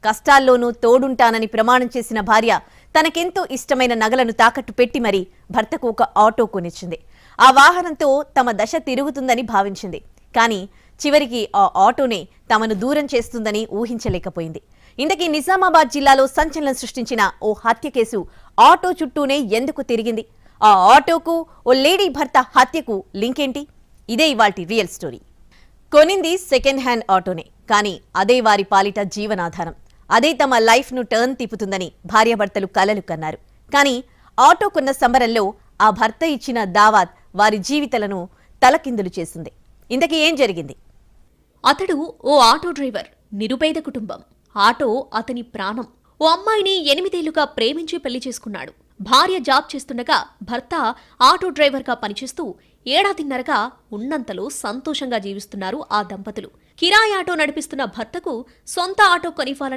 కష్టాల్లోనూ తోడుంటానని ప్రమాణం చేసిన భార్య తనకెంతో ఇష్టమైన నగలను తాకట్టు పెట్టి మరీ భర్తకు ఒక ఆటో కొనిచ్చింది. ఆ వాహనంతో తమ దశ తిరుగుతుందని భావించింది. కానీ చివరికి ఆ ఆటోనే తమను దూరం చేస్తుందని ఊహించలేకపోయింది. ఇంతకీ నిజామాబాద్ జిల్లాలో సంచలనం సృష్టించిన ఓ హత్య కేసు ఆటో చుట్టూనే ఎందుకు తిరిగింది? ఆ ఆటోకు ఓ లేడీ భర్త హత్యకు లింక్ ఏంటి? ఇదే ఇవాల్టి రియల్ స్టోరీ. కొనింది సెకండ్ హ్యాండ్ ఆటోనే, కానీ అదే వారి పాలిట జీవనాధారం. అదే తమ లైఫ్ను టర్న్ తిప్పుతుందని భార్యాభర్తలు కలలు కన్నారు. కానీ ఆటో కొన్న సంబరంలో ఆ భర్త ఇచ్చిన దావాత్ వారి జీవితాలను తలకిందులు చేసింది. ఇంతకీ ఏం జరిగింది? అతడు ఓ ఆటో డ్రైవర్, నిరుపేద కుటుంబం. ఆటో అతని ప్రాణం. ఓ అమ్మాయిని 8 ఏళ్లుగా ప్రేమించి పెళ్లి చేసుకున్నాడు. భార్య జాబ్ చేస్తుండగా భర్త ఆటో డ్రైవర్గా పనిచేస్తూ ఏడాదిన్నరగా ఉన్నంతలో సంతోషంగా జీవిస్తున్నారు ఆ దంపతులు. కిరాయి ఆటో నడిపిస్తున్న భర్తకు సొంత ఆటో కొనివ్వాలని